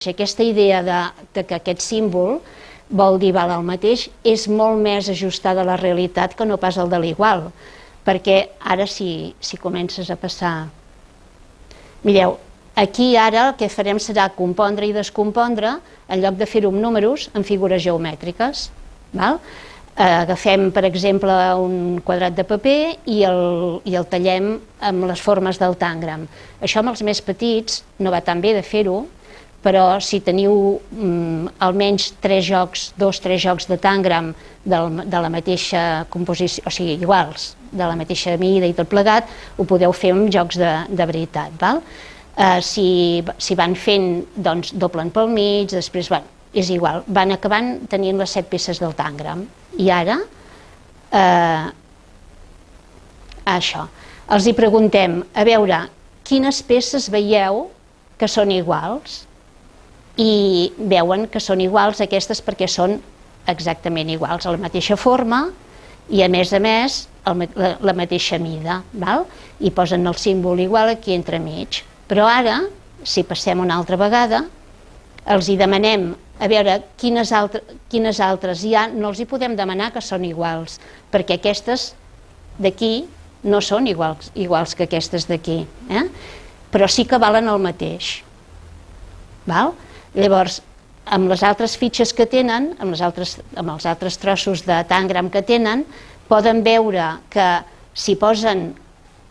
Aquesta idea de que aquest símbol vol dir val el mateix és molt més ajustada a la realitat que no pas el de l'igual, perquè ara si comences a passar... Mireu, aquí ara el que farem serà compondre i descompondre, en lloc de fer-ho amb números, en figures geomètriques. Agafem, per exemple, un quadrat de paper i el tallem amb les formes del tàngram. Això amb els més petits no va tan bé de fer-ho, però si teniu almenys 2 o 3 jocs de tàngram de la mateixa composició, o sigui, iguals, de la mateixa mida i tot plegat, ho podeu fer amb jocs de veritat. Si van fent, doncs doblen pel mig, després és igual, van acabant tenint les 7 peces del tàngram. I ara, això, els hi preguntem, a veure, quines peces veieu que són iguals? I veuen que són iguals aquestes perquè són exactament iguals, a la mateixa forma i a més la mateixa mida, i posen el símbol igual aquí entremig. Però ara, si passem una altra vegada, els hi demanem a veure quines altres hi ha, no els hi podem demanar que són iguals, perquè aquestes d'aquí no són iguals que aquestes d'aquí, però sí que valen el mateix. Llavors, amb les altres fitxes que tenen, amb els altres trossos de tàngram que tenen, poden veure que si posen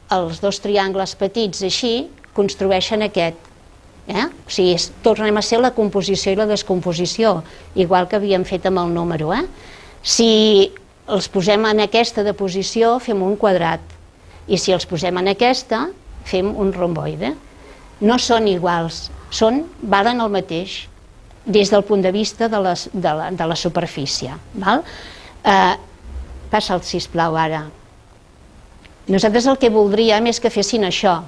els 2 triangles petits així, construeixen aquest. O sigui, tornem a ser la composició i la descomposició, igual que havíem fet amb el número. Si els posem en aquesta de posició, fem un quadrat, i si els posem en aquesta, fem un romboide. No són iguals, valen el mateix des del punt de vista de la superfície. Passa'l, sisplau, ara. Nosaltres el que voldríem és que fessin això,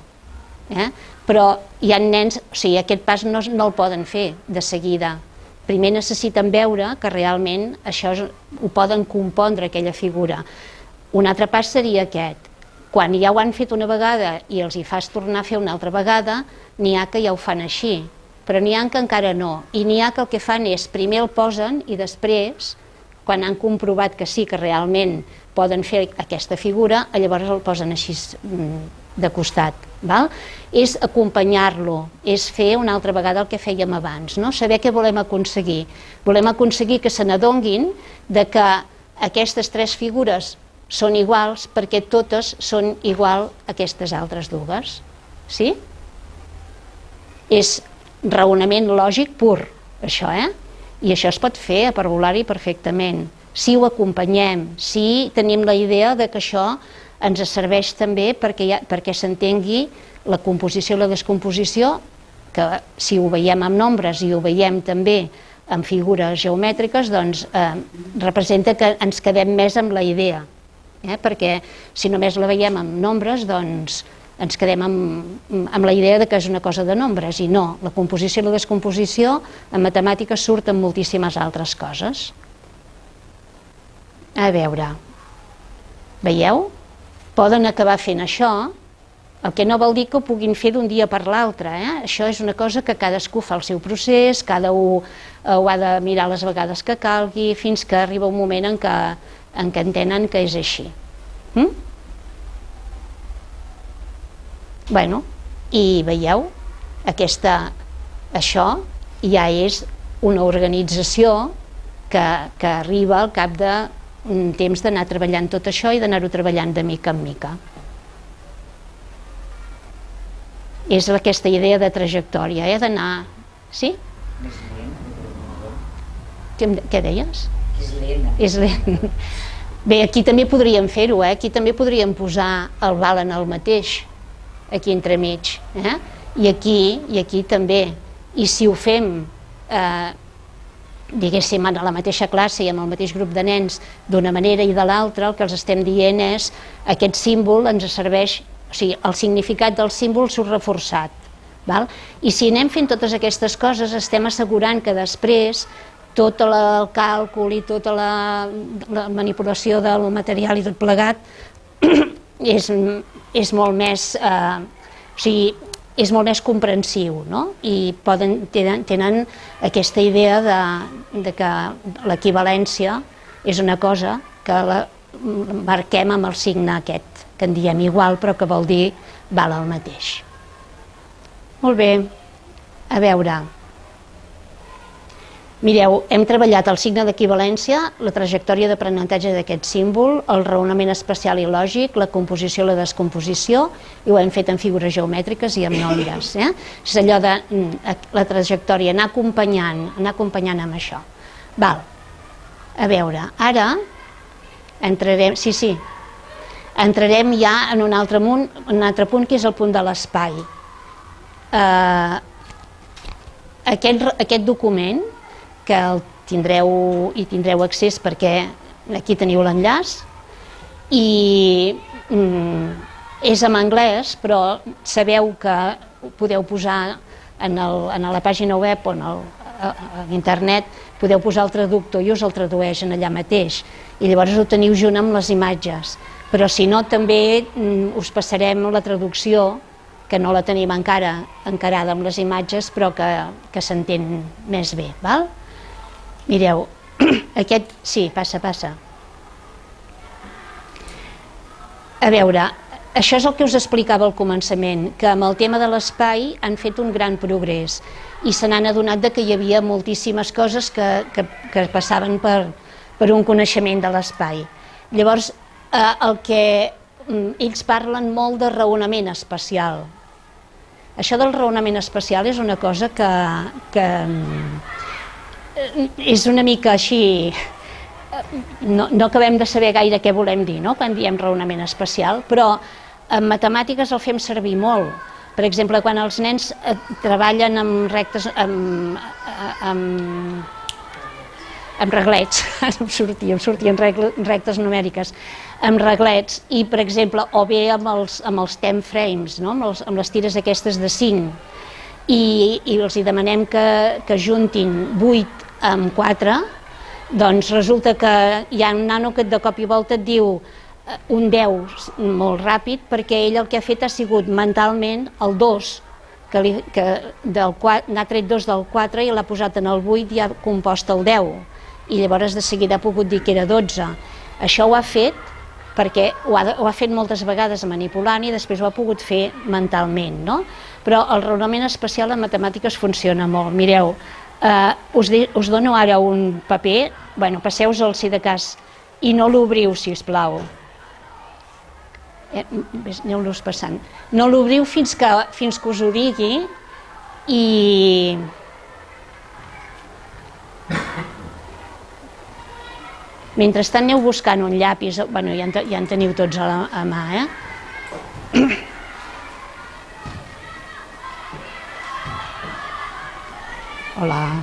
però hi ha nens, o sigui, aquest pas no el poden fer de seguida. Primer necessiten veure que realment això ho poden compondre, aquella figura. Un altre pas seria aquest. Quan ja ho han fet una vegada i els hi fas tornar a fer una altra vegada, n'hi ha que ja ho fan així, però n'hi ha que encara no. I n'hi ha que el que fan és, primer el posen i després, quan han comprovat que sí, que realment poden fer aquesta figura, llavors el posen així de costat. És acompanyar-lo, és fer una altra vegada el que fèiem abans, saber què volem aconseguir. Volem aconseguir que se n'adonin que aquestes 3 figures són iguals perquè totes són igual a aquestes altres dues. Sí? És raonament lògic pur, això, i això es pot fer a parvulari perfectament. Si ho acompanyem, si tenim la idea que això ens serveix també perquè s'entengui la composició i la descomposició, que si ho veiem amb nombres i ho veiem també amb figures geomètriques, doncs representa que ens quedem més amb la idea, perquè si només la veiem amb nombres, doncs ens quedem amb la idea que és una cosa de nombres, i no, la composició i la descomposició en matemàtiques surten moltíssimes altres coses. A veure, veieu? Poden acabar fent això, el que no vol dir que ho puguin fer d'un dia per l'altre. Això és una cosa que cadascú fa el seu procés, cada un ho ha de mirar les vegades que calgui, fins que arriba un moment en què entenen que és així. I veieu, això ja és una organització que arriba al cap d'un temps d'anar treballant tot això i d'anar-ho treballant de mica en mica. És aquesta idea de trajectòria, d'anar... Sí? Què deies? És lent. Bé, aquí també podríem fer-ho, aquí també podríem posar el valen el mateix, aquí entremig, i aquí també. I si ho fem, diguéssim, a la mateixa classe i amb el mateix grup de nens d'una manera i de l'altra, el que els estem dient és aquest símbol ens serveix, o sigui, el significat del símbol surt reforçat. I si anem fent totes aquestes coses, estem assegurant que després tot el càlcul i tota la manipulació del material i tot plegat és molt més... O sigui, és molt més comprensiu, no? I tenen aquesta idea de que l'equivalència és una cosa que la marquem amb el signe aquest, que en diem igual però que vol dir val el mateix. Molt bé, a veure, mireu, hem treballat el signe d'equivalència, la trajectòria d'aprenentatge d'aquest símbol, el raonament espacial i lògic, la composició i la descomposició, i ho hem fet en figures geomètriques i amb nombres. És allò de la trajectòria, anar acompanyant amb això. Val. A veure, ara entrarem, entrarem ja en un altre punt que és el punt de l'espai. Aquest document, que el tindreu accés perquè aquí teniu l'enllaç, i és en anglès, però sabeu que ho podeu posar en la pàgina web o a internet, podeu posar el traductor i us el tradueix allà mateix, i llavors ho teniu junt amb les imatges, però si no també us passarem la traducció, que no la tenim encara encarada amb les imatges, però que s'entén més bé, val? Mireu, aquest... Sí, passa. A veure, això és el que us explicava al començament, que amb el tema de l'espai han fet un gran progrés i se n'han adonat que hi havia moltíssimes coses que passaven per un coneixement de l'espai. Llavors, ells parlen molt de raonament espacial. Això del raonament espacial és una cosa que és una mica així, no acabem de saber gaire què volem dir, no?, quan diem raonament espacial, però en matemàtiques el fem servir molt. Per exemple, quan els nens treballen amb rectes, amb reglets, em sortien rectes numèriques, amb reglets, i per exemple, o bé amb els time frames, no?, amb les tires aquestes de 5, i els demanem que juntin 8 amb 4, doncs resulta que hi ha un nano que de cop i volta et diu un 10 molt ràpid, perquè ell el que ha fet ha sigut mentalment el 2, n'ha tret 2 del 4 i l'ha posat en el 8 i ha compost el 10, i llavors de seguida ha pogut dir que era 12. Això ho ha fet perquè ho ha fet moltes vegades manipulant i després ho ha pogut fer mentalment, no? Però el raonament espacial en matemàtiques funciona molt. Mireu, us dono ara un paper, passeu-se'l si de cas, i no l'obriu, si us plau. Aneu-los passant. No l'obriu fins que us ho digui, i mentrestant aneu buscant un llapis, ja en teniu tots a mà, Hola.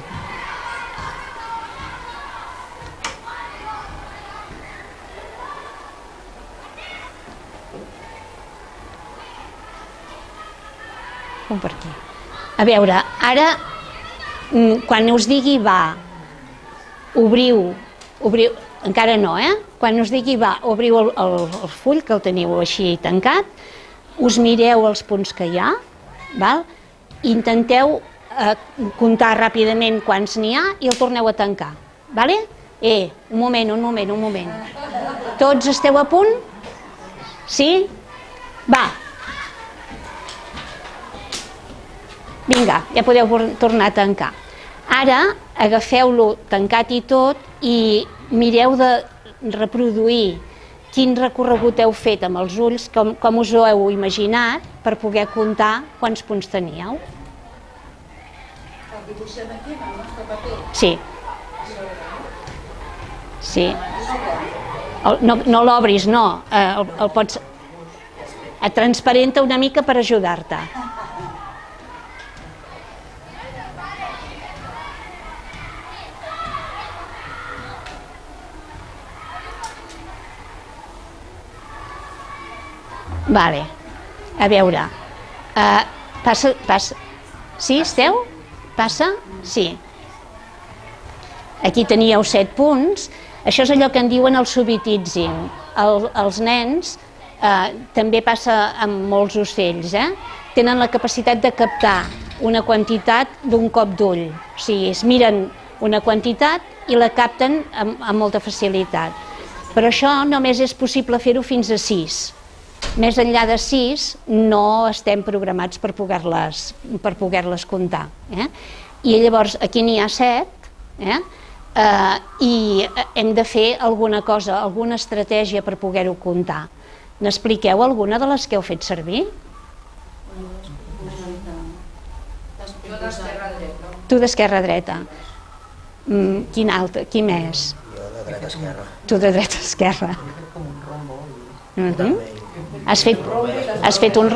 Com per aquí. A veure, ara, quan us digui va, obriu, encara no, quan us digui va, obriu el full, que el teniu així tancat, us mireu els punts que hi ha, intenteu comptar ràpidament quants n'hi ha i el torneu a tancar. Un moment. Tots esteu a punt? Sí? Va. Vinga, ja podeu tornar a tancar. Ara agafeu-lo tancat i tot i mireu de reproduir quin recorregut heu fet amb els ulls, com us ho heu imaginat, per poder comptar quants punts teníeu. El dibuixem aquí, en el nostre paper? Sí. No l'obris, no. El pots... Et transparenta una mica per ajudar-te. Vale. A veure. Passa. Sí, esteu? Passa? Sí. Aquí teníeu 7 punts. Això és allò que en diuen el subitizing. Els nens, també passa amb molts ocells, tenen la capacitat de captar una quantitat d'un cop d'ull. O sigui, es miren una quantitat i la capten amb molta facilitat. Però això només és possible fer-ho fins a 6. Més enllà de 6 no estem programats per poder-les comptar. I llavors aquí n'hi ha 7, i hem de fer alguna cosa, alguna estratègia per poder-ho comptar. N'expliqueu alguna de les que heu fet servir? Jo d'esquerra a dreta. Tu d'esquerra a dreta. Quin altre? Qui més? Jo de dreta a esquerra. Tu de dreta a esquerra. Has fet un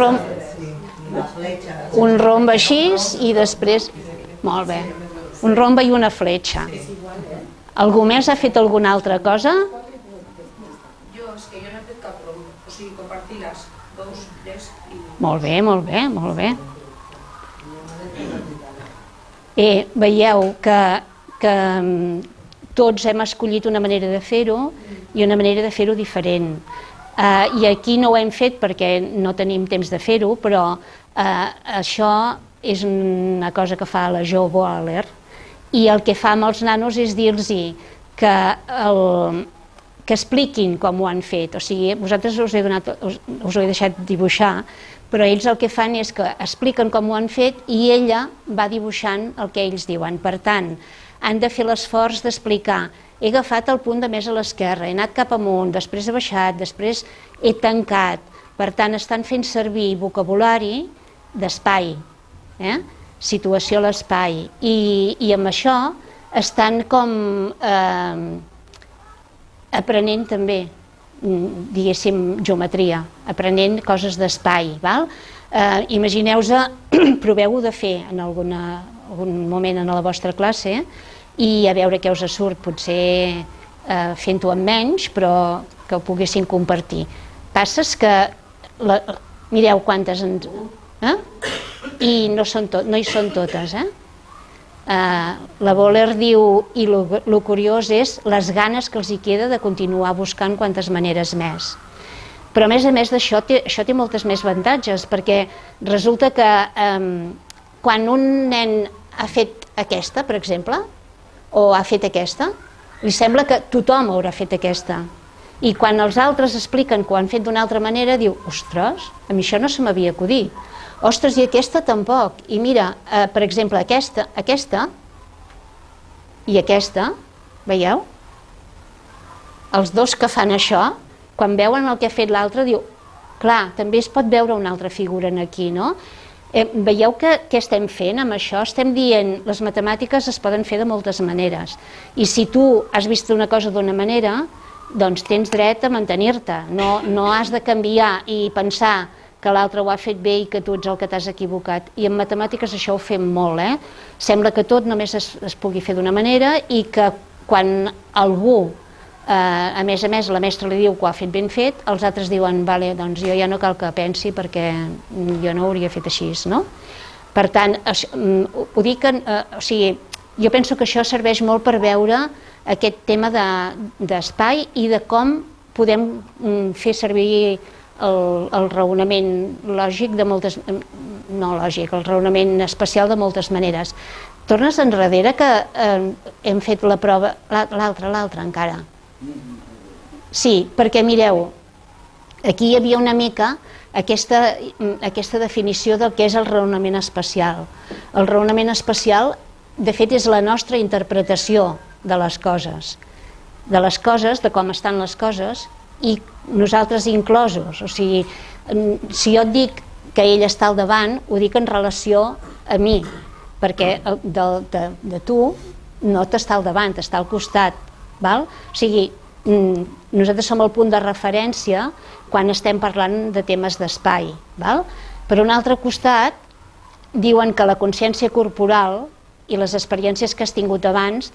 romb així i després... Molt bé. Un rombe i una fletxa. Algú més ha fet alguna altra cosa? És que jo no he fet cap romb, o sigui, compartir les 2, 3 i... Molt bé, molt bé, molt bé. Veieu que tots hem escollit una manera de fer-ho i una manera de fer-ho diferent. I aquí no ho hem fet perquè no tenim temps de fer-ho, però això és una cosa que fa la Jo Boaler, i el que fa amb els nanos és dir-los que expliquin com ho han fet. O sigui, vosaltres us ho he deixat dibuixar, però ells el que fan és que expliquen com ho han fet i ella va dibuixant el que ells diuen. Per tant, han de fer l'esforç d'explicar: he agafat el punt de més a l'esquerra, he anat cap amunt, després he baixat, després he tancat. Per tant, estan fent servir vocabulari d'espai, situació a l'espai, i amb això estan com aprenent també, diguéssim, geometria, aprenent coses d'espai. Imagineu-vos, proveu-ho de fer en algun moment en la vostra classe i a veure què us surt, potser fent-ho amb menys, però que ho poguessin compartir. Passes que, mireu quantes ens... I no hi són totes. La Boaler diu, i el curiós és les ganes que els hi queda de continuar buscant quantes maneres més. Però a més d'això, això té moltes més avantatges, perquè resulta que quan un nen ha fet aquesta, per exemple, o ha fet aquesta, li sembla que tothom haurà fet aquesta. I quan els altres expliquen que ho han fet d'una altra manera, diu: ostres, a mi això no se m'havia acudit. Ostres, i aquesta tampoc. I mira, per exemple, aquesta i aquesta, veieu? Els dos que fan això, quan veuen el que ha fet l'altre, diu: clar, també es pot veure una altra figura aquí, no? Veieu què estem fent amb això? Estem dient, les matemàtiques es poden fer de moltes maneres, i si tu has vist una cosa d'una manera, doncs tens dret a mantenir-te, no has de canviar i pensar que l'altre ho ha fet bé i que tu ets el que t'has equivocat. I en matemàtiques això ho fem molt, Sembla que tot només es pugui fer d'una manera i que quan algú, a més, la mestra li diu que ho ha fet ben fet, els altres diuen: vale, doncs jo ja no cal que pensi perquè jo no ho hauria fet així, no? Per tant, ho dic, o sigui, jo penso que això serveix molt per veure aquest tema d'espai i de com podem fer servir el raonament lògic de moltes... no lògic, el raonament especial de moltes maneres. Tornes enrere que hem fet la prova... l'altra encara. Sí, perquè mireu, aquí hi havia una mica aquesta definició del que és el raonament especial. El raonament especial, de fet, és la nostra interpretació de les coses, de com estan les coses, i nosaltres inclosos. O sigui, si jo et dic que ell està al davant, ho dic en relació a mi, perquè de tu no t'està al davant, t'està al costat. O sigui, nosaltres som el punt de referència quan estem parlant de temes d'espai. Per un altre costat, diuen que la consciència corporal i les experiències que has tingut abans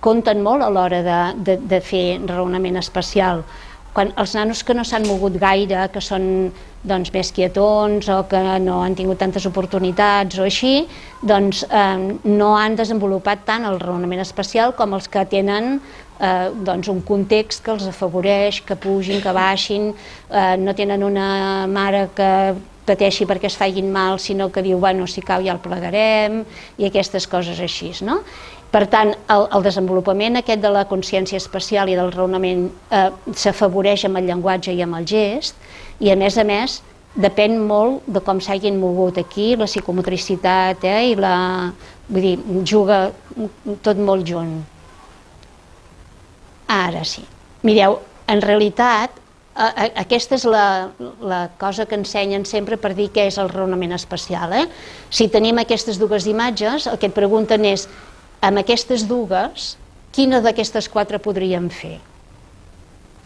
compten molt a l'hora de fer raonament especial. Quan els nanos que no s'han mogut gaire, que són més quietons o que no han tingut tantes oportunitats o així, doncs no han desenvolupat tant el raonament especial com els que tenen un context que els afavoreix, que pugin, que baixin, no tenen una mare que pateixi perquè es facin mal, sinó que diu, bueno, si cau ja el plegarem, i aquestes coses així, no? Per tant, el desenvolupament aquest de la consciència espacial i del raonament s'afavoreix amb el llenguatge i amb el gest, i a més, depèn molt de com s'hagin mogut aquí, la psicomotricitat, i vull dir, juga tot molt junt. Ara sí. Mireu, en realitat, aquesta és la cosa que ensenyen sempre per dir què és el raonament espacial. Si tenim aquestes dues imatges, el que et pregunten és, amb aquestes dues, quina d'aquestes quatre podríem fer?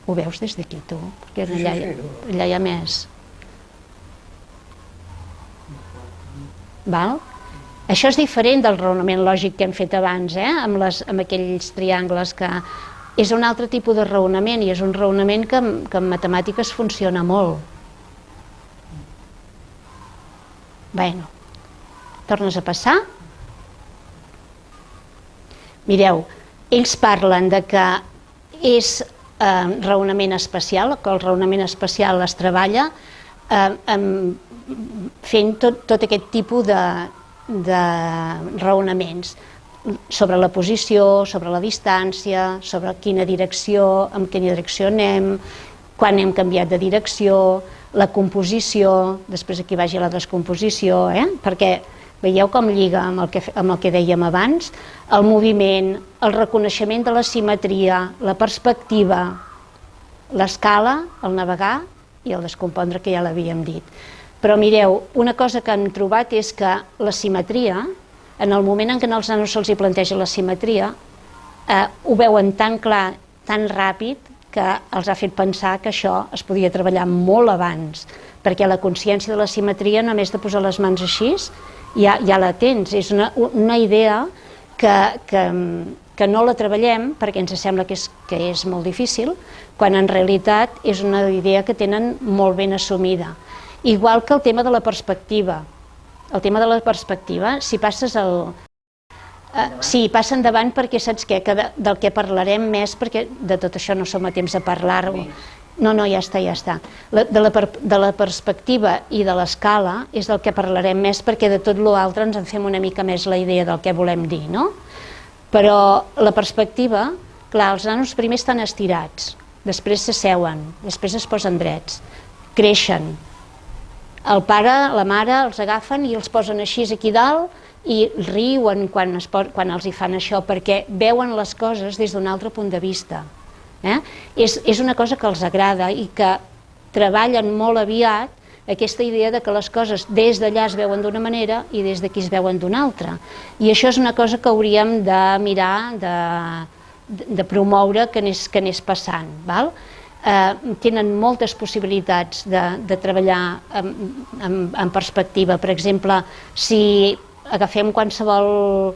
Ho veus des d'aquí, tu? Perquè allà hi ha més. Val? Això és diferent del raonament lògic que hem fet abans, amb aquells triangles, que és un altre tipus de raonament, i és un raonament que en matemàtiques funciona molt. Bueno, tornes a passar. Mireu, ells parlen de que és raonament espacial, que el raonament espacial es treballa fent tot aquest tipus de raonaments sobre la posició, sobre la distància, sobre quina direcció, en quina direcció anem, quan hem canviat de direcció, la composició, després aquí vagi la descomposició, perquè veieu com lliga amb el que dèiem abans, el moviment, el reconeixement de la simetria, la perspectiva, l'escala, el navegar i el descompondre, que ja l'havíem dit. Però mireu, una cosa que han trobat és que la simetria, en el moment en què als nanos se'ls planteja la simetria, ho veuen tan clar, tan ràpid, que els ha fet pensar que això es podia treballar molt abans, perquè la consciència de la simetria, només de posar les mans així, ja la tens. És una idea que no la treballem perquè ens sembla que és molt difícil, quan en realitat és una idea que tenen molt ben assumida. Igual que el tema de la perspectiva. El tema de la perspectiva, si passes passa endavant, perquè saps què? Del que parlarem més, perquè de tot això no som a temps de parlar-ho. No, ja està. De la perspectiva i de l'escala és del que parlarem més, perquè de tot l'altre ens en fem una mica més la idea del que volem dir, no? Però la perspectiva, clar, els nanos primer estan estirats, després s'asseuen, després es posen drets, creixen. El pare, la mare els agafen i els posen així aquí dalt i riuen quan els hi fan això, perquè veuen les coses des d'un altre punt de vista. És una cosa que els agrada i que treballen molt aviat aquesta idea de que les coses des d'allà es veuen d'una manera i des d'aquí es veuen d'una altra. I això és una cosa que hauríem de mirar, de promoure que anés passant, val? Tenen moltes possibilitats de treballar en perspectiva. Per exemple, si agafem qualsevol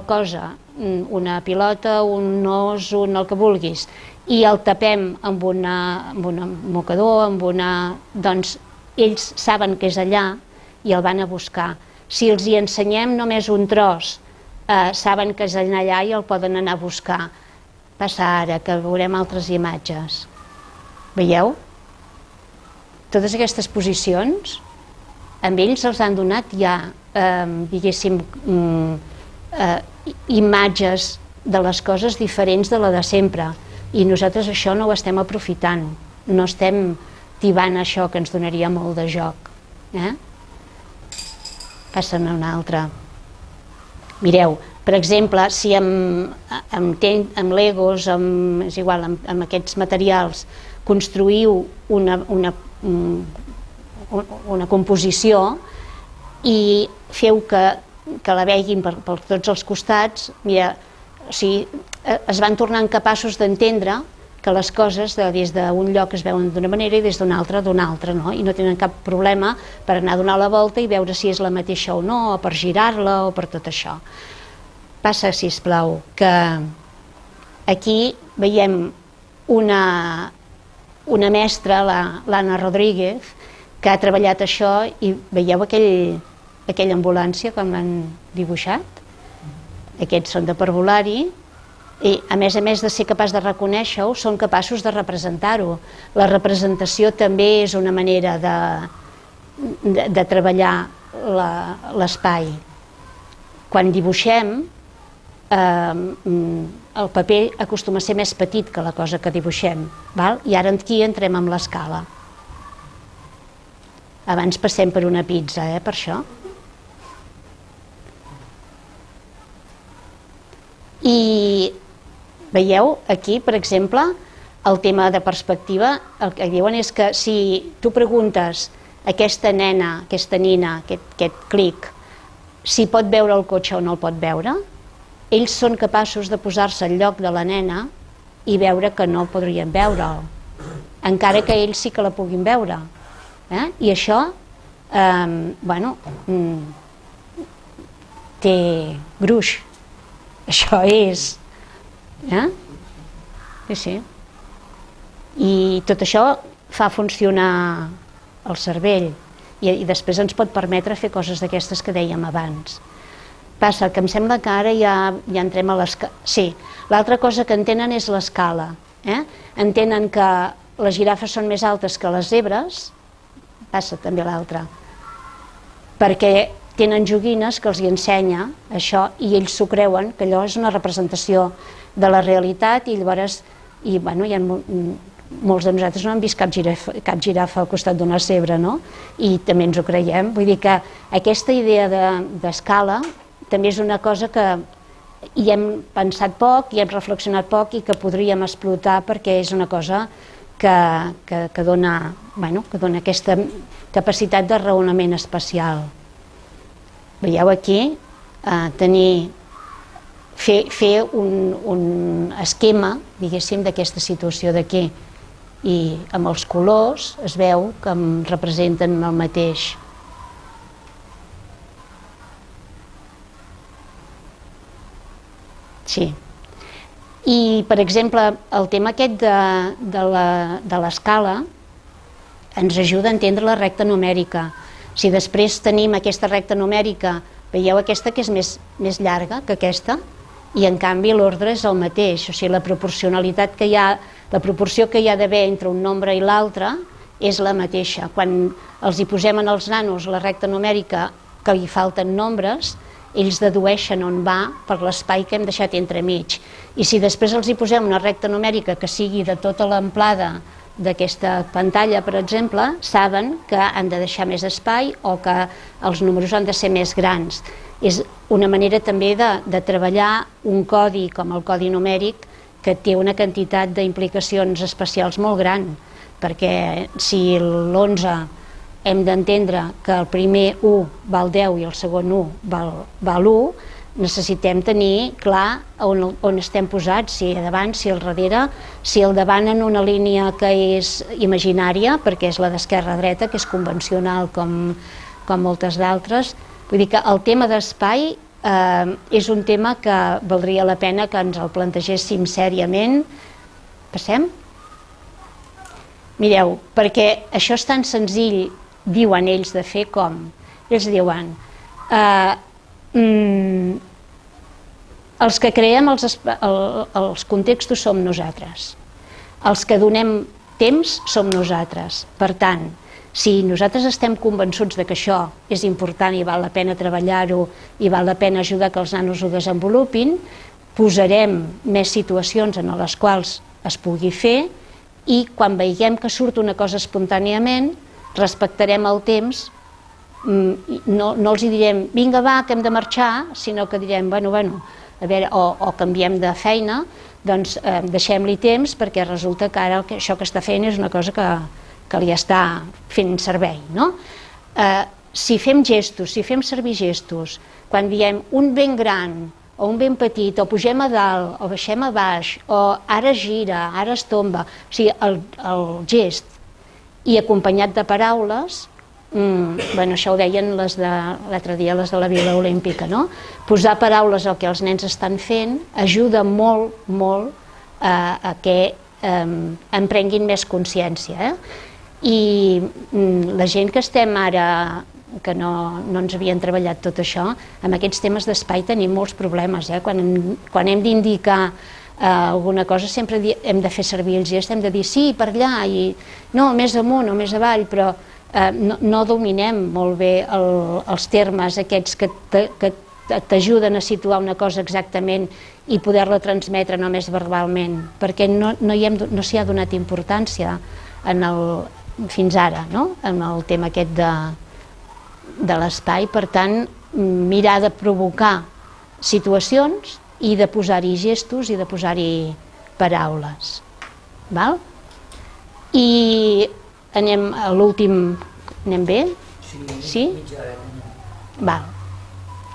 cosa, una pilota, un os, el que vulguis, i el tapem amb un mocador, doncs ells saben que és allà i el van a buscar. Si els hi ensenyem només un tros, saben que és allà i el poden anar a buscar. Passa ara, que veurem altres imatges. Veieu? Totes aquestes posicions, amb ells els han donat ja, diguéssim, imatges de les coses diferents de la de sempre. I nosaltres això no ho estem aprofitant. No estem tibant això, que ens donaria molt de joc. Passa'm una altra. Mireu, per exemple, si amb Legos, és igual, amb aquests materials, construïu una composició i feu que la veguin per tots els costats, mira, es van tornant capaços d'entendre que les coses des d'un lloc es veuen d'una manera i des d'una altra, i no tenen cap problema per anar a donar la volta i veure si és la mateixa o no, o per girar-la o per tot això. Passa, sisplau, que aquí veiem una mestra, l'Anna Rodríguez, que ha treballat això, i veieu aquella ambulància com l'han dibuixat? Aquests són de parvulari, i a més de ser capaç de reconèixer-ho, són capaços de representar-ho. La representació també és una manera de treballar l'espai. Quan dibuixem, el paper acostuma a ser més petit que la cosa que dibuixem, val? I ara aquí entrem amb l'escala. Abans passem per una pizza, per això. I veieu aquí, per exemple, el tema de perspectiva, el que diuen és que si tu preguntes a aquesta nena, aquesta nina, aquest clic, si pot veure el cotxe o no el pot veure, ells són capaços de posar-se al lloc de la nena i veure que no podrien veure'l, encara que ells sí que la puguin veure. I això, té gruix. Això és. Sí. I tot això fa funcionar el cervell i després ens pot permetre fer coses d'aquestes que dèiem abans. Passa que em sembla que ara ja entrem a l'escala. Sí, l'altra cosa que entenen és l'escala. Entenen que les girafes són més altes que les zebres, passa també l'altra, perquè tenen joguines que els hi ensenya això i ells s'ho creuen, que allò és una representació de la realitat i llavors, hi ha molts de nosaltres no hem vist cap girafa al costat d'una zebra, no? I també ens ho creiem, vull dir que aquesta idea d'escala també és una cosa que hi hem pensat poc, hi hem reflexionat poc i que podríem explotar perquè és una cosa que dona aquesta capacitat de raonament espacial. Veieu aquí, fer un esquema, diguéssim, d'aquesta situació d'aquí, i amb els colors es veu que em representen el mateix. Sí. I, per exemple, el tema aquest de l'escala ens ajuda a entendre la recta numèrica. Si després tenim aquesta recta numèrica, veieu aquesta que és més llarga que aquesta, i en canvi l'ordre és el mateix, o sigui, la proporcionalitat que hi ha, la proporció que hi ha d'haver entre un nombre i l'altre és la mateixa. Quan els hi posem en els nanos la recta numèrica que hi falten nombres, ells dedueixen on va per l'espai que hem deixat entremig. I si després els hi posem una recta numèrica que sigui de tota l'amplada d'aquesta pantalla, per exemple, saben que han de deixar més espai o que els números han de ser més grans. És una manera també de treballar un codi com el codi numèric que té una quantitat d'implicacions espacials molt gran, perquè si l'11 hem d'entendre que el primer 1 val 10 i el segon 1 val 1, necessitem tenir clar on estem posats, si a davant, si al darrere, si al davant en una línia que és imaginària, perquè és la d'esquerra a dreta, que és convencional com moltes d'altres. Vull dir que el tema d'espai és un tema que valdria la pena que ens el plantegéssim sèriament. Passem? Mireu, perquè això és tan senzill, diuen ells, de fer com? Ells diuen... els que creem els contextos som nosaltres, els que donem temps som nosaltres. Per tant, si nosaltres estem convençuts que això és important i val la pena treballar-ho i val la pena ajudar que els nanos ho desenvolupin, posarem més situacions en les quals es pugui fer i quan veiem que surt una cosa espontàniament, respectarem el temps. No els direm, vinga va, que hem de marxar, sinó que direm, bueno, a veure, o canviem de feina, doncs deixem-li temps perquè resulta que ara això que està fent és una cosa que li està fent servei, no? Si fem gestos, si fem servir gestos, quan diem un ben gran o un ben petit, o pugem a dalt, o baixem a baix, o ara gira, ara es tomba, o sigui, el gest i acompanyat de paraules, això ho deien l'altre dia les de la Vila Olímpica, no? Posar paraules al que els nens estan fent ajuda molt, molt a que en prenguin més consciència. I la gent que estem ara, que no ens havien treballat tot això, amb aquests temes d'espai tenim molts problemes. Quan hem d'indicar alguna cosa sempre hem de fer servir el gest, hem de dir sí, per allà, i no, més amunt o més avall, però no dominem molt bé els termes aquests que t'ajuden a situar una cosa exactament i poder-la transmetre només verbalment, perquè no s'hi ha donat importància fins ara, en el tema aquest de l'espai. Per tant, mirar de provocar situacions i de posar-hi gestos i de posar-hi paraules. I anem a l'últim. Anem bé? Sí? Mitja hora. Val.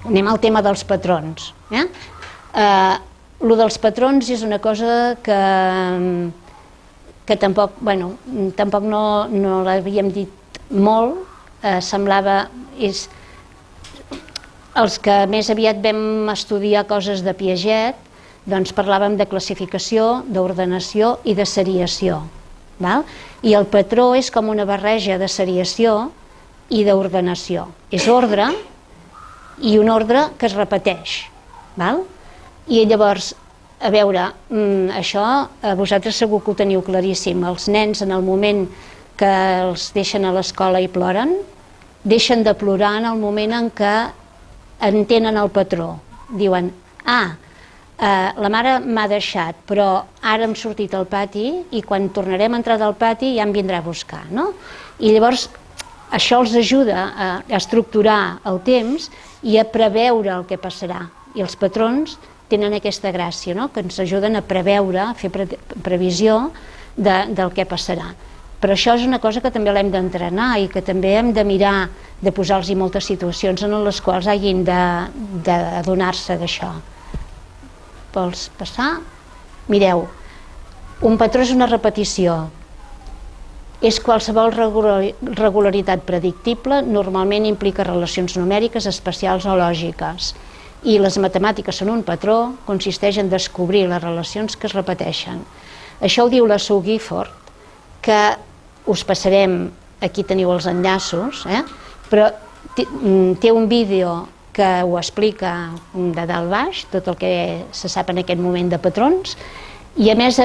Anem al tema dels patrons. Lo dels patrons és una cosa que tampoc no l'havíem dit molt, semblava... Els que més aviat vam estudiar coses de Piaget, doncs parlàvem de classificació, d'ordenació i de seriació. I el patró és com una barreja de seriació i d'ordenació. És ordre i un ordre que es repeteix. I llavors, a veure, això vosaltres segur que ho teniu claríssim. Els nens, en el moment que els deixen a l'escola i ploren, deixen de plorar en el moment en què entenen el patró. Diuen, la mare m'ha deixat, però ara hem sortit al pati i quan tornarem a entrar del pati ja em vindrà a buscar. I llavors això els ajuda a estructurar el temps i a preveure el que passarà. I els patrons tenen aquesta gràcia, que ens ajuden a preveure, a fer previsió del que passarà. Però això és una cosa que també l'hem d'entrenar i que també hem de mirar de posar-los moltes situacions en les quals hagin d'adonar-se d'això. Vols passar? Mireu, un patró és una repetició. És qualsevol regularitat predictible, normalment implica relacions numèriques, espacials o lògiques. I les matemàtiques són un patró, consisteix en descobrir les relacions que es repeteixen. Això ho diu la Sue Gifford, que us passarem, aquí teniu els enllaços, però té un vídeo que ho explica de dalt baix, tot el que se sap en aquest moment de patrons, i a més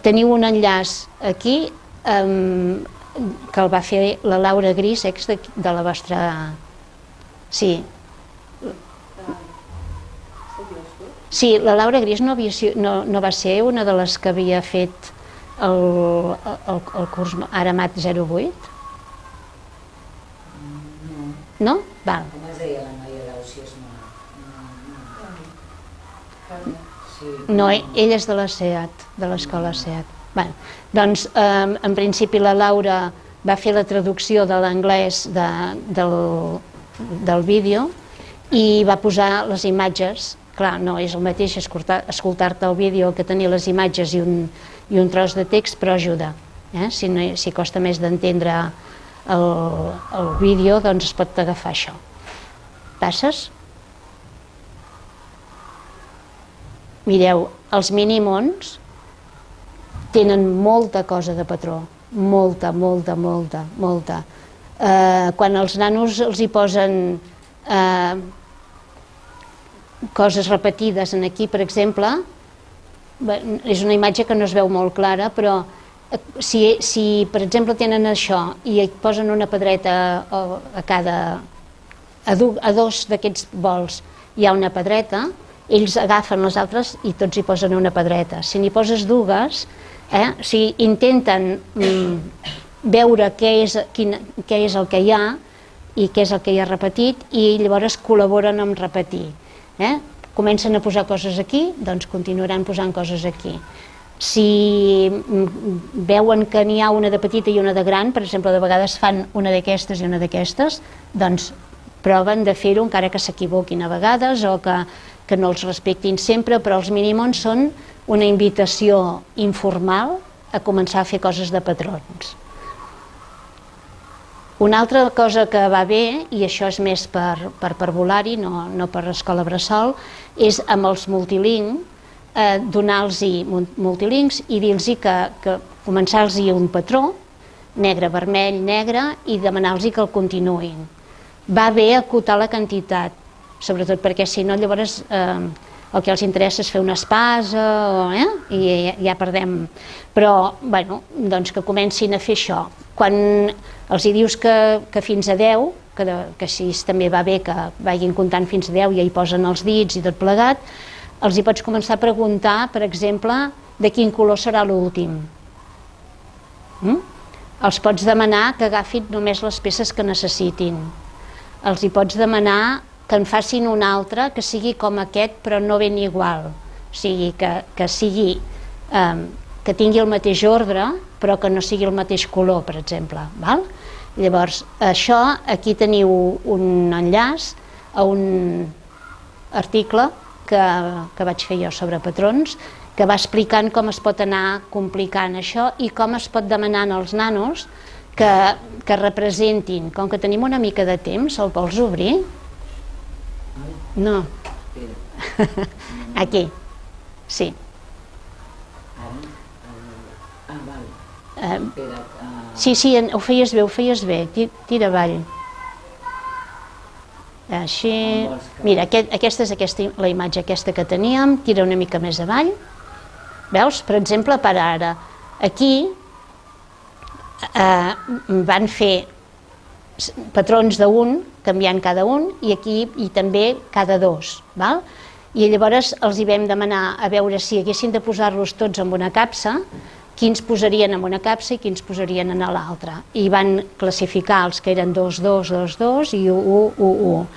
teniu un enllaç aquí que el va fer la Laura Gris, ex de la vostra... Sí. Sí, la Laura Gris no va ser una de les que havia fet el curs Aramat 08? No? Val. Com es deia la noia d'Ausias? No, ell és de la SEAT, de l'escola SEAT. Doncs, en principi, la Laura va fer la traducció de l'anglès del vídeo i va posar les imatges. Clar, no és el mateix escoltar-te el vídeo que tenir les imatges i un tros de text, però ajuda. Si costa més d'entendre el vídeo, doncs es pot agafar això. Passes? Mireu, els mímons tenen molta cosa de patró, molta. Quan els nanos els hi posen coses repetides aquí, per exemple, és una imatge que no es veu molt clara, però si per exemple tenen això i posen una pedreta a dos d'aquests bols hi ha una pedreta, ells agafen les altres i tots hi posen una pedreta. Si n'hi poses dues, si intenten veure què és el que hi ha i què és el que hi ha repetit, i llavors col·laboren amb repetir. Comencen a posar coses aquí, doncs continuaran posant coses aquí. Si veuen que n'hi ha una de petita i una de gran, per exemple, de vegades fan una d'aquestes i una d'aquestes, doncs proven de fer-ho encara que s'equivoquin a vegades o que no els respectin sempre, però els mímons són una invitació informal a començar a fer coses de patrons. Una altra cosa que va bé, i això és més per parvulari, no per escola bressol, és amb els multilingües, donar-los multilinks i dir-los que començar-los un patró, negre, vermell, negre, i demanar-los que el continuïn. Va bé acotar la quantitat, sobretot perquè si no llavors el que els interessa és fer una espasa, i ja perdem. Però, bueno, doncs que comencin a fer això. Quan els hi dius que fins a 10, que així també va bé que vagin comptant fins a 10 i ja hi posen els dits i tot plegat, els hi pots començar a preguntar, per exemple, de quin color serà l'últim. Els pots demanar que agafin només les peces que necessitin. Els hi pots demanar que en facin un altre que sigui com aquest però no ben igual, o sigui que sigui que tingui el mateix ordre però que no sigui el mateix color, per exemple, val? Llavors això, aquí teniu un enllaç a un article que vaig fer jo sobre patrons, que va explicant com es pot anar complicant això i com es pot demanar als nanos que representin. Com que tenim una mica de temps, el vols obrir? No. Aquí. Sí. Sí, ho feies bé, tira avall. Així. Mira, aquesta és la imatge aquesta que teníem, tira una mica més avall. Veus? Per exemple, per ara, aquí van fer patrons d'un, canviant cada un, i aquí i també cada dos, val? I llavors els hi vam demanar a veure si haguessin de posar-los tots en una capsa, quins posarien en una capsa i quins posarien en l'altra. I van classificar els que eren 2, 2, 2, 2 i 1, 1, 1.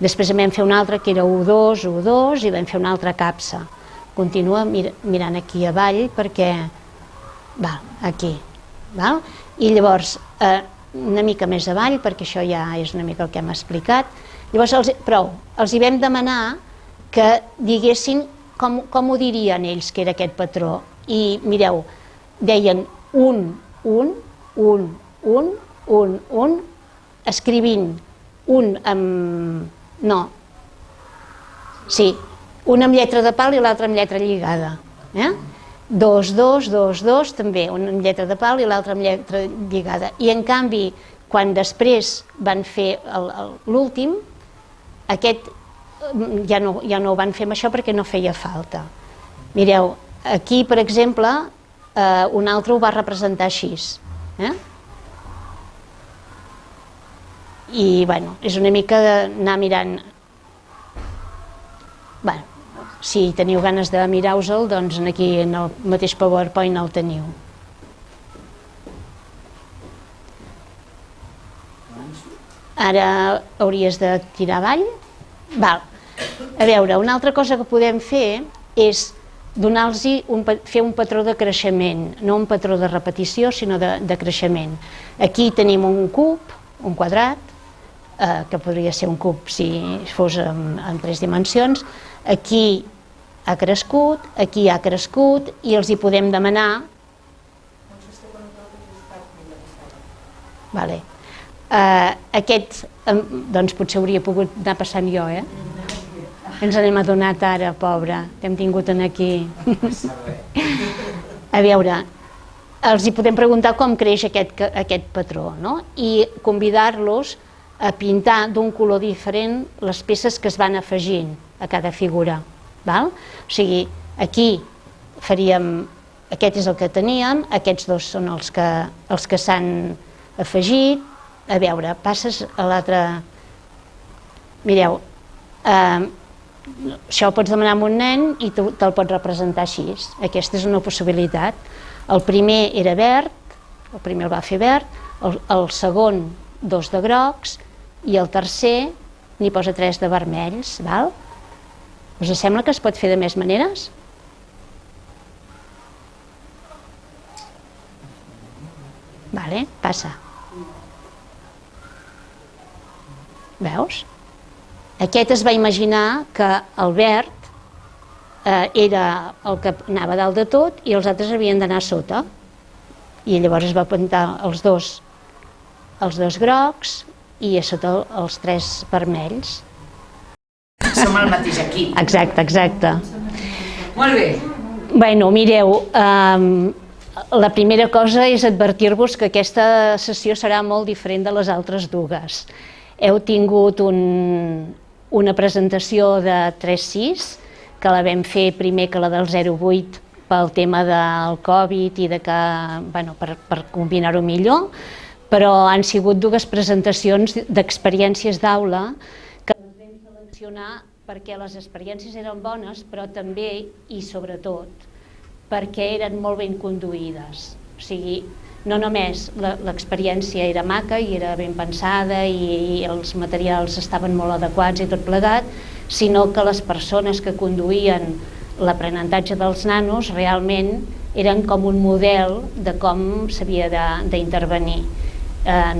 Després en vam fer un altre que era 1, 2, 1, 2 i vam fer una altra capsa. Continua mirant aquí avall perquè... aquí. I llavors, una mica més avall, perquè això ja és una mica el que hem explicat. Llavors, els hi vam demanar que diguessin com ho dirien ells que era aquest patró. I mireu, deien un, escrivint un amb... no, sí, un amb lletra de pal i l'altre amb lletra lligada. 2, 2, 2, 2, també, un amb lletra de pal i l'altre amb lletra lligada. I en canvi, quan després van fer l'últim, aquest ja no ho van fer amb això perquè no feia falta. Mireu, aquí, per exemple, un altre ho va representar així. I, bueno, és una mica d'anar mirant... Bueno, si teniu ganes de mirar-vos-el, doncs aquí en el mateix PowerPoint el teniu. Ara hauries de tirar avall. A veure, una altra cosa que podem fer és fer un patró de creixement, no un patró de repetició, sinó de creixement. Aquí tenim un cub, un quadrat, que podria ser un cub si fos en 3 dimensions. Aquí ha crescut, aquí ha crescut, i els hi podem demanar... Aquest, doncs potser hauria pogut anar passant jo, Ens n'hem adonat ara, pobre, que hem tingut aquí. A veure, els hi podem preguntar com creix aquest patró, no? I convidar-los a pintar d'un color diferent les peces que es van afegint a cada figura. O sigui, aquí faríem, aquest és el que teníem, aquests dos són els que s'han afegit. A veure, passes a l'altre... Mireu, això ho pots demanar a un nen i te'l pots representar així. Aquesta és una possibilitat. El primer era verd, el primer el va fer verd, el segon 2 de grocs i el tercer n'hi posa 3 de vermells. Us sembla que es pot fer de més maneres? Vale, passa. Veus? Aquest es va imaginar que el verd era el que anava dalt de tot i els altres havien d'anar a sota. I llavors es va pintar els dos grocs i a sota els 3 vermells. Som el mateix equip. Exacte. Molt bé. Bueno, mireu, la primera cosa és advertir-vos que aquesta sessió serà molt diferent de les altres dues. Heu tingut una presentació de 3-6, que la vam fer primer que la del 0,8 pel tema del Covid i de que, bueno, per combinar-ho millor, però han sigut dues presentacions d'experiències d'aula que les vam seleccionar perquè les experiències eren bones, però també i sobretot perquè eren molt ben conduïdes. O sigui, no només l'experiència era maca i era ben pensada i els materials estaven molt adequats i tot plegat, sinó que les persones que conduïen l'aprenentatge dels nanos realment eren com un model de com s'havia d'intervenir.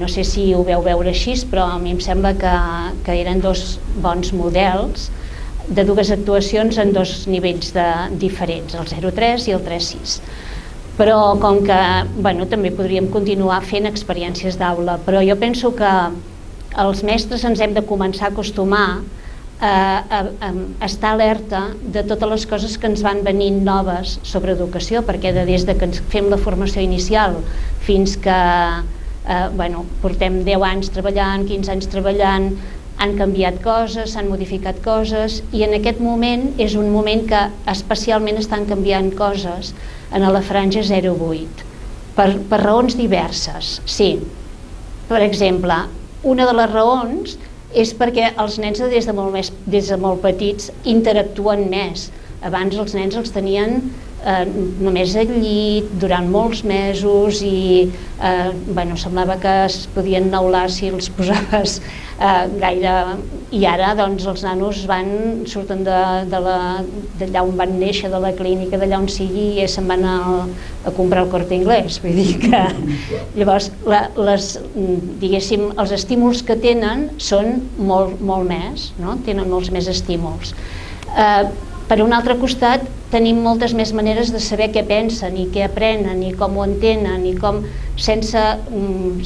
No sé si ho veu veure així, però a mi em sembla que eren dos bons models de dues actuacions en dos nivells diferents, el 0,3 i el 3,6. Però com que també podríem continuar fent experiències d'aula, però jo penso que els mestres ens hem de començar a acostumar a estar alerta de totes les coses que ens van venint noves sobre educació, perquè des que ens fem la formació inicial fins que portem 10 anys treballant, 15 anys treballant, han canviat coses, s'han modificat coses, i en aquest moment és un moment que especialment estan canviant coses en la franja 0,8 per raons diverses. Sí, per exemple, una de les raons és perquè els nens des de molt petits interactuen més. Abans els nens els tenien només al llit durant molts mesos i semblava que es podien neular si els posaves gaire, i ara doncs els nanos surten d'allà on van néixer, de la clínica, d'allà on sigui, i se'n van a comprar el Corte Inglés. Vull dir que llavors diguéssim, els estímuls que tenen són molt més, no? Tenen molts més estímuls. Per un altre costat, tenim moltes més maneres de saber què pensen i què aprenen i com ho entenen i com, sense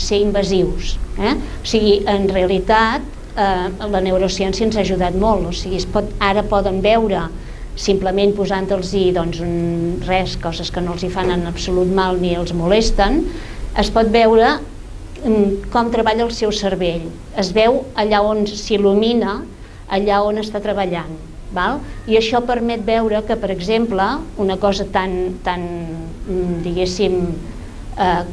ser invasius. O sigui, en realitat, la neurociència ens ha ajudat molt. O sigui, ara poden veure, simplement posant-los coses que no els hi fan en absolut mal ni els molesten, es pot veure com treballa el seu cervell. Es veu allà on s'il·lumina, allà on està treballant. I això permet veure que, per exemple, una cosa tan diguéssim,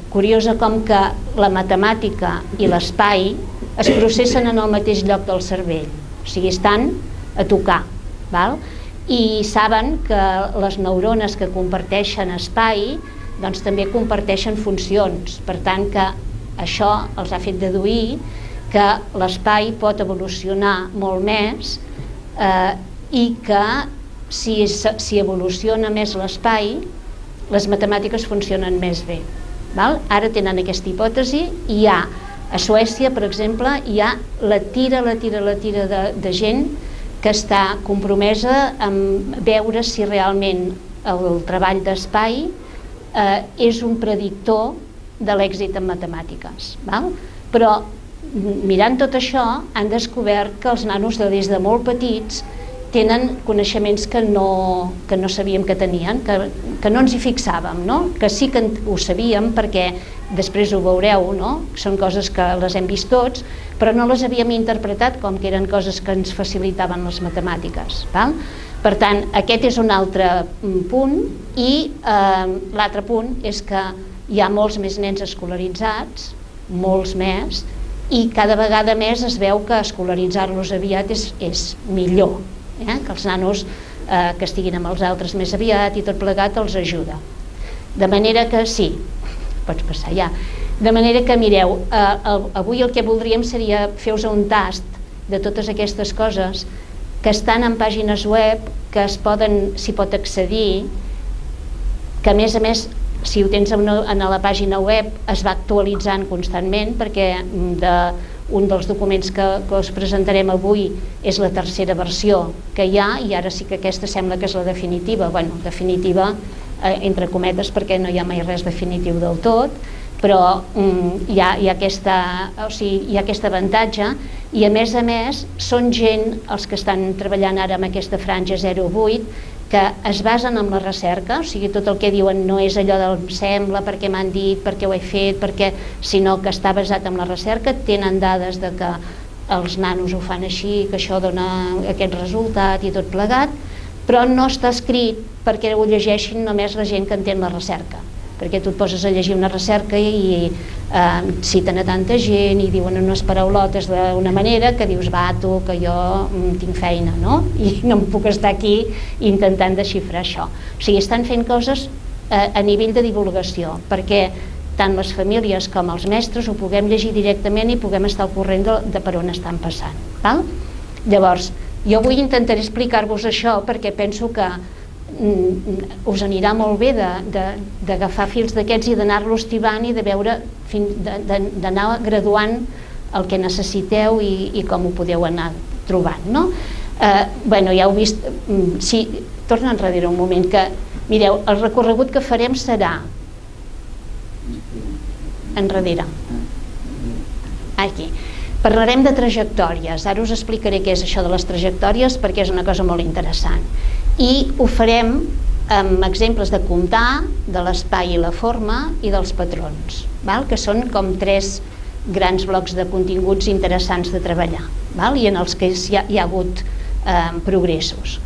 curiosa com que la matemàtica i l'espai es processen en el mateix lloc del cervell, o sigui, estan a tocar, i saben que les neurones que comparteixen espai doncs també comparteixen funcions, per tant que això els ha fet deduir que l'espai pot evolucionar molt més i que si evoluciona més l'espai, les matemàtiques funcionen més bé. Ara tenen aquesta hipòtesi i a Suècia, per exemple, hi ha la tira de gent que està compromesa en veure si realment el treball d'espai és un predictor de l'èxit en matemàtiques. Però mirant tot això han descobert que els nanos des de molt petits tenen coneixements que no sabíem que tenien, que no ens hi fixàvem, que sí que ho sabíem perquè després ho veureu, són coses que les hem vist tots, però no les havíem interpretat com que eren coses que ens facilitaven les matemàtiques. Per tant, aquest és un altre punt, i l'altre punt és que hi ha molts més nens escolaritzats, molts més, i cada vegada més es veu que escolaritzar-los aviat és millor, que els nanos que estiguin amb els altres més aviat i tot plegat els ajuda. De manera que sí, pots passar ja, de manera que mireu, avui el que voldríem seria fer-vos un tast de totes aquestes coses que estan en pàgines web, que s'hi pot accedir, que a més, si ho tens en la pàgina web es va actualitzant constantment, perquè un dels documents que us presentarem avui és la tercera versió que hi ha, i ara sí que aquesta sembla que és la definitiva, definitiva entre cometes perquè no hi ha mai res definitiu del tot, però hi ha aquest avantatge, i a més són gent, els que estan treballant ara amb aquesta franja 0,8, que es basen en la recerca, o sigui, tot el que diuen no és allò del sembla, perquè m'han dit, perquè ho he fet, sinó que està basat en la recerca, tenen dades de que els nanos ho fan així, que això dona aquest resultat i tot plegat, però no està escrit perquè ho llegeixin només la gent que entén la recerca, perquè tu et poses a llegir una recerca i citen a tanta gent i diuen unes paraulotes d'una manera que dius, va, tu, que jo tinc feina, no? I no em puc estar aquí intentant desxifrar això. O sigui, estan fent coses a nivell de divulgació, perquè tant les famílies com els mestres ho puguem llegir directament i puguem estar al corrent de per on estan passant. Val? Llavors, jo avui intentaré explicar-vos això perquè penso que us anirà molt bé d'agafar fils d'aquests i d'anar-los tibant i de veure, d'anar graduant el que necessiteu i com ho podeu anar trobant, no? Bueno, ja heu vist, sí, torna enrere un moment, que mireu, el recorregut que farem serà enrere, aquí. Parlarem de trajectòries, ara us explicaré què és això de les trajectòries perquè és una cosa molt interessant. I ho farem amb exemples de comptar, de l'espai i la forma i dels patrons, que són com 3 grans blocs de continguts interessants de treballar, i en els que hi ha hagut progressos.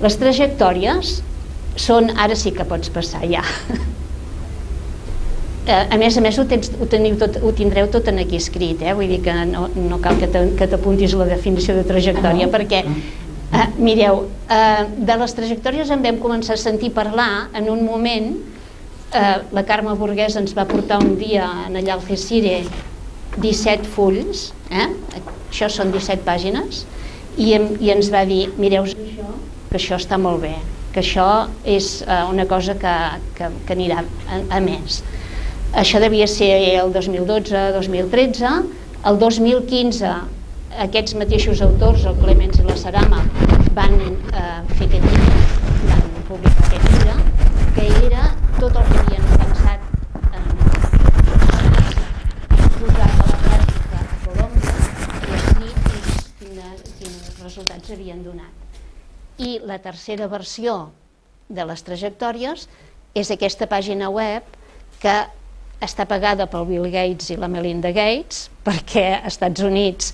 Les trajectòries són, ara sí que pots passar ja, a més ho tindreu tot aquí escrit, vull dir que no cal que t'apuntis la definició de trajectòria perquè, mireu, de les trajectòries en vam començar a sentir parlar en un moment, la Carme Burguès ens va portar un dia allà al Cesire 17 fulls, això són 17 pàgines, i ens va dir, mireu que això està molt bé, que això és una cosa que anirà a més. Això devia ser el 2012-2013, el 2015 aquests mateixos autors, el Clemens i la Sarama, van fer aquest llibre, van publicar aquest llibre, que era tot el que havien pensat posar a la pràctica a Colòmbia i així quins resultats havien donat. I la tercera versió de les trajectòries és aquesta pàgina web que està pagada pel Bill Gates i la Melinda Gates perquè als Estats Units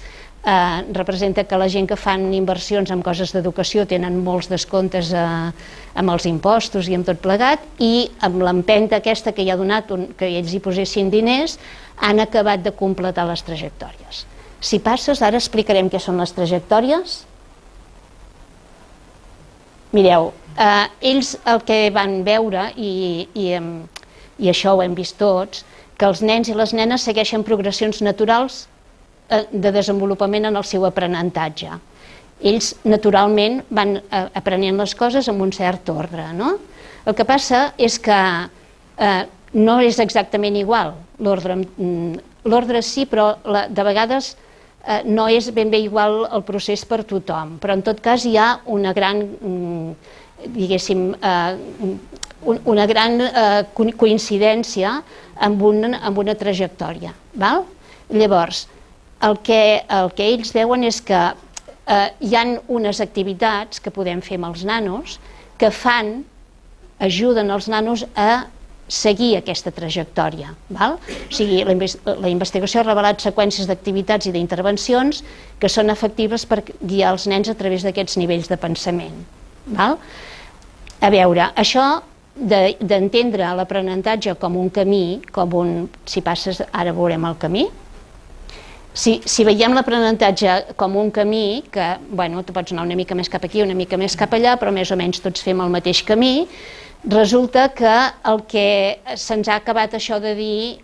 representa que la gent que fan inversions en coses d'educació tenen molts descomptes amb els impostos i amb tot plegat i amb l'empenta aquesta que hi ha donat que ells hi posessin diners han acabat de completar les trajectòries. Si passes, ara explicarem què són les trajectòries. Mireu, ells el que van veure i això ho hem vist tots, que els nens i les nenes segueixen progressions naturals de desenvolupament en el seu aprenentatge. Ells naturalment van aprenent les coses amb un cert ordre, no? El que passa és que no és exactament igual l'ordre sí, però de vegades no és ben bé igual el procés per tothom, però en tot cas hi ha una gran, diguéssim, una gran coincidència amb una trajectòria. Llavors, el que ells veuen és que hi ha unes activitats que podem fer amb els nanos que ajuden els nanos a seguir aquesta trajectòria. O sigui, la investigació ha revelat seqüències d'activitats i d'intervencions que són efectives per guiar els nens a través d'aquests nivells de pensament. A veure, això d'entendre l'aprenentatge com un camí, si passes ara veurem el camí, si veiem l'aprenentatge com un camí, que tu pots anar una mica més cap aquí, una mica més cap allà, però més o menys tots fem el mateix camí, resulta que el que se'ns ha acabat això de dir,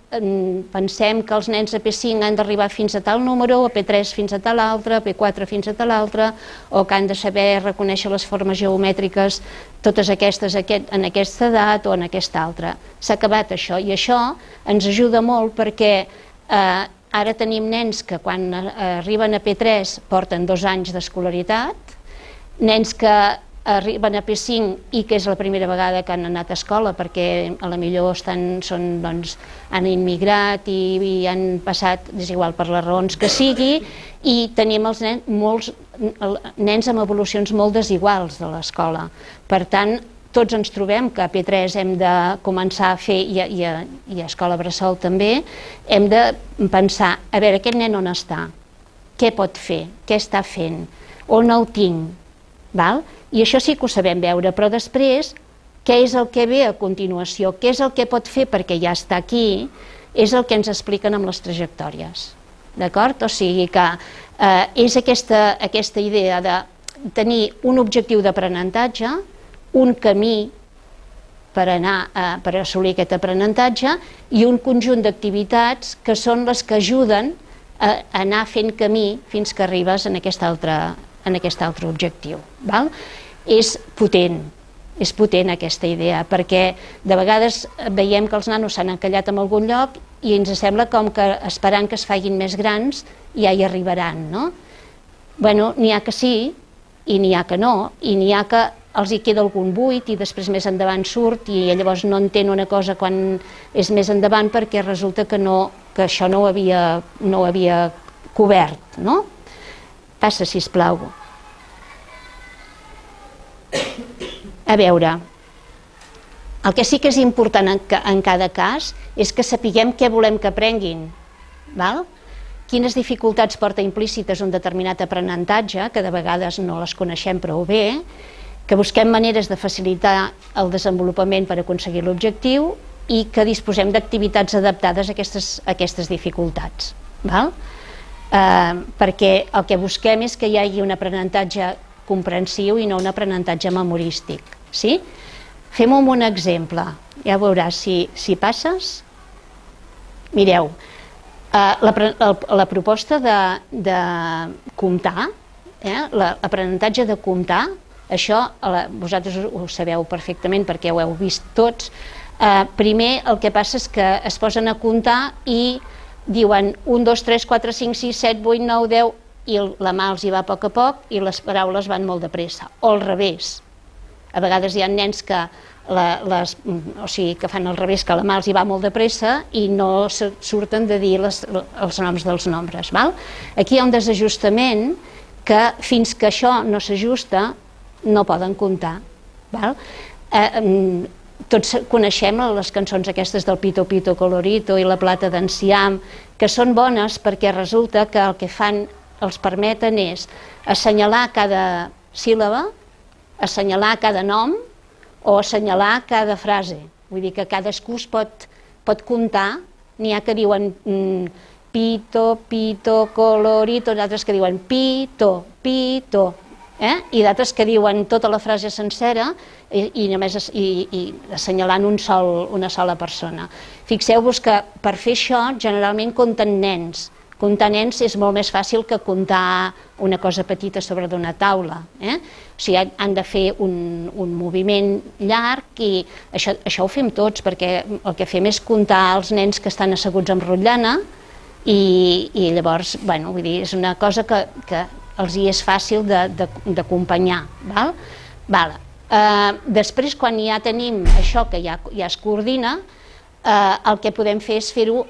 pensem que els nens a P5 han d'arribar fins a tal número, a P3 fins a tal altre, a P4 fins a tal altre, o que han de saber reconèixer les formes geomètriques, totes aquestes en aquesta edat o en aquesta altra. S'ha acabat això, i això ens ajuda molt perquè ara tenim nens que quan arriben a P3 porten 2 anys d'escolaritat, nens que arriben a P5 i que és la primera vegada que han anat a escola perquè a la millor han immigrat i han passat, és igual per les raons que sigui, i tenim els nens amb evolucions molt desiguals de l'escola. Per tant, tots ens trobem que a P3 hem de començar a fer, i a escola bressol també, hem de pensar, a veure, aquest nen on està? Què pot fer? Què està fent? On el tinc? I això sí que ho sabem veure, però després, què és el que ve a continuació, què és el que pot fer perquè ja està aquí, és el que ens expliquen amb les trajectòries. D'acord? O sigui que és aquesta idea de tenir un objectiu d'aprenentatge, un camí per assolir aquest aprenentatge i un conjunt d'activitats que són les que ajuden a anar fent camí fins que arribes en aquest altre objectiu. Val? És potent aquesta idea, perquè de vegades veiem que els nanos s'han encallat en algun lloc i ens sembla com que esperant que es facin més grans ja hi arribaran, no? Bueno, n'hi ha que sí i n'hi ha que no, i n'hi ha que els hi queda algun buit i després més endavant surt i llavors no entén una cosa quan és més endavant perquè resulta que això no ho havia cobert, no? Passa, sisplau. A veure, el que sí que és important en cada cas és que sapiguem què volem que aprenguin, val? Quines dificultats porta implícites un determinat aprenentatge, que de vegades no les coneixem prou bé, que busquem maneres de facilitar el desenvolupament per aconseguir l'objectiu i que disposem d'activitats adaptades a aquestes dificultats. Val? Perquè el que busquem és que hi hagi un aprenentatge comprensiu i no un aprenentatge memorístic. Sí? Fem-ho amb un exemple, ja veuràs si passes. Mireu, la proposta de comptar, l'aprenentatge de comptar, això vosaltres ho sabeu perfectament perquè ho heu vist tots. Primer el que passa és que es posen a comptar i diuen 1, 2, 3, 4, 5, 6, 7, 8, 9, 10 i la mà els hi va a poc i les paraules van molt de pressa, o al revés. A vegades hi ha nens que fan al revés, que la mà els hi va molt de pressa i no surten de dir els noms dels nombres. Aquí hi ha un desajustament que fins que això no s'ajusta no poden comptar. Tots coneixem les cançons aquestes del Pito Pito Colorito i La Plata d'Enciam, que són bones perquè resulta que el que fan, els permeten és assenyalar cada síl·laba, assenyalar cada nom o assenyalar cada frase. Vull dir que cadascú es pot comptar, n'hi ha que diuen pito, pito, colorito, d'altres que diuen pito, pito, i d'altres que diuen tota la frase sencera i assenyalant una sola persona. Fixeu-vos que per fer això generalment compten nens. Comptar nens és molt més fàcil que comptar una cosa petita sobre d'una taula. O sigui, han de fer un moviment llarg i això ho fem tots perquè el que fem és comptar els nens que estan asseguts amb rotllana i llavors, vull dir, és una cosa que els hi és fàcil d'acompanyar. Després, quan ja tenim això que ja es coordina, el que podem fer és fer-ho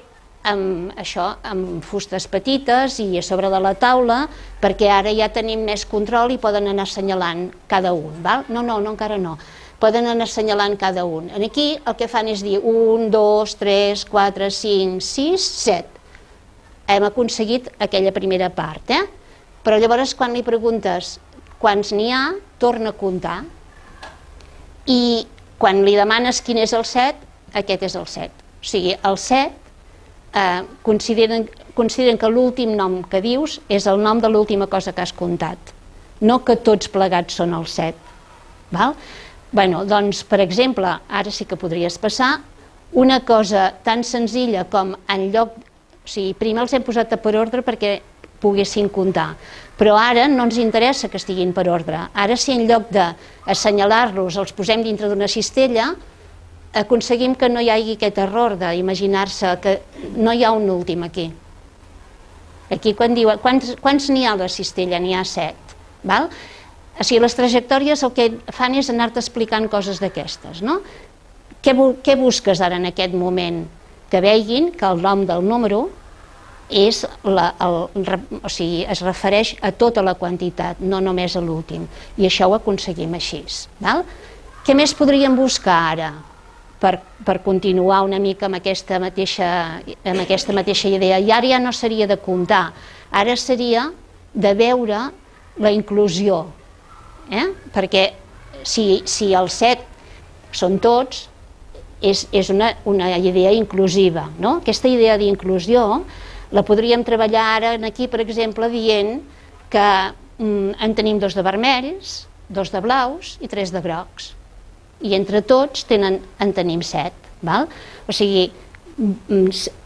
amb fustes petites i a sobre de la taula, perquè ara ja tenim més control i poden anar assenyalant cada un. No, encara no. Poden anar assenyalant cada un. Aquí el que fan és dir 1, 2, 3, 4, 5, 6, 7. Hem aconseguit aquella primera part, però llavors quan li preguntes quants n'hi ha, torna a comptar. I quan li demanes quin és el 7, aquest és el 7. O sigui, el 7 consideren que l'últim nom que dius és el nom de l'última cosa que has comptat, no que tots plegats són el 7. Doncs, per exemple, ara sí que podries passar una cosa tan senzilla com en lloc... O sigui, primer els hem posat per ordre perquè poguessin comptar, però ara no ens interessa que estiguin per ordre. Ara si en lloc d'assenyalar-los els posem dintre d'una cistella, aconseguim que no hi hagi aquest error d'imaginar-se que no hi ha un últim aquí. Aquí quan diuen quants n'hi ha a la cistella? N'hi ha 7. O sigui, les trajectòries el que fan és anar-te explicant coses d'aquestes. Què busques ara en aquest moment? Que vegin que el nom del número es refereix a tota la quantitat, no només a l'últim. I això ho aconseguim així. Què més podríem buscar ara per continuar una mica amb aquesta mateixa idea? I ara ja no seria de comptar, ara seria de veure la inclusió. perquè si els 7 són tots, és una idea inclusiva, no? Aquesta idea d'inclusió la podríem treballar ara aquí, per exemple, dient que en tenim 2 de vermells, 2 de blaus i 3 de grocs, i entre tots en tenim 7, val? O sigui,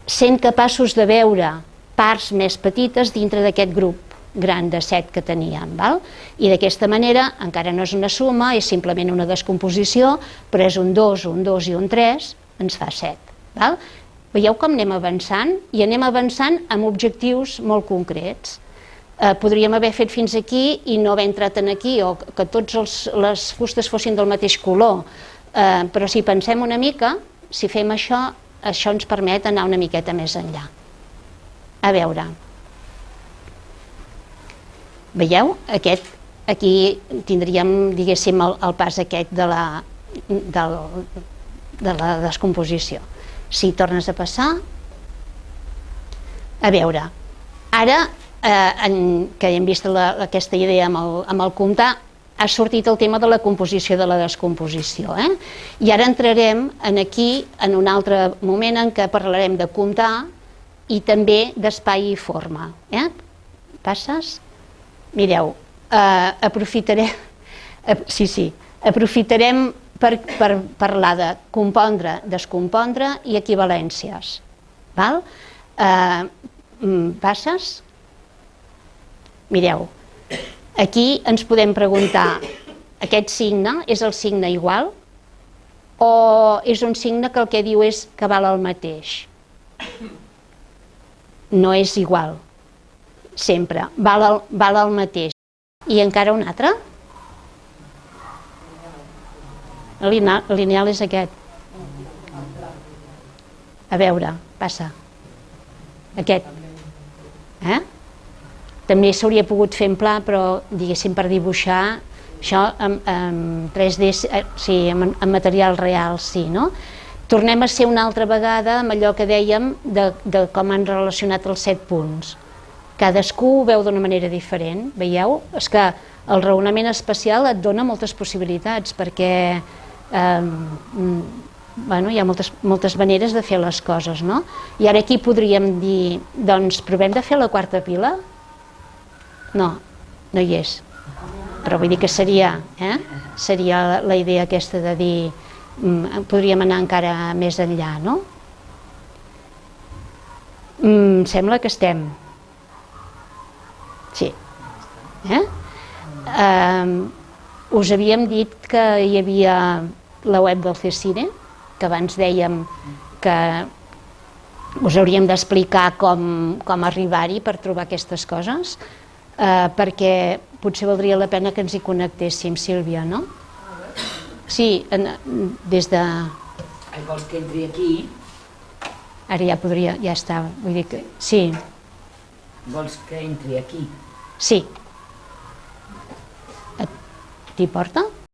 sent capaços de veure parts més petites dintre d'aquest grup gran de 7 que teníem, val? I d'aquesta manera encara no és una suma, és simplement una descomposició, però és un 2, un 2 i un 3, ens fa 7, val? Veieu com anem avançant? I anem avançant amb objectius molt concrets. Podríem haver fet fins aquí i no haver entrat en aquí, o que totes les fustes fossin del mateix color, però si pensem una mica, si fem això, això ens permet anar una miqueta més enllà. A veure, veieu? Aquí tindríem, diguéssim, el pas aquest de la descomposició. Si tornes a passar, a veure, ara que hem vist aquesta idea amb el comptar, ha sortit el tema de la composició de la descomposició, i ara entrarem aquí en un altre moment en què parlarem de comptar i també d'espai i forma. Passes? Mireu, aprofitarem per parlar de compondre, descompondre i equivalències. Passes? Mireu, aquí ens podem preguntar, aquest signe és el signe igual o és un signe que el que diu és que val el mateix? No és igual, sempre, val el mateix. I encara un altre? El lineal és aquest. A veure, passa. Aquest. També s'hauria pogut fer en pla, però diguéssim per dibuixar això en 3D, sí, en material real, sí, no? Tornem a ser una altra vegada amb allò que dèiem de com han relacionat els 7 punts. Cadascú ho veu d'una manera diferent, veieu? És que el raonament espacial et dona moltes possibilitats, perquè hi ha moltes maneres de fer les coses, no? I ara aquí podríem dir, doncs provem de fer la quarta pila? No, no hi és. Però vull dir que seria la idea aquesta de dir, podríem anar encara més enllà, no? Sembla que estem. Sí. Us havíem dit que hi havia la web del CSIRE, que abans dèiem que us hauríem d'explicar com arribar-hi per trobar aquestes coses, perquè potser valdria la pena que ens hi connectéssim, Sílvia, no? Sí, des de... Vols que entri aquí? Ara ja podria, ja està, vull dir que... Sí. Vols que entri aquí? Sí. T'hi porta?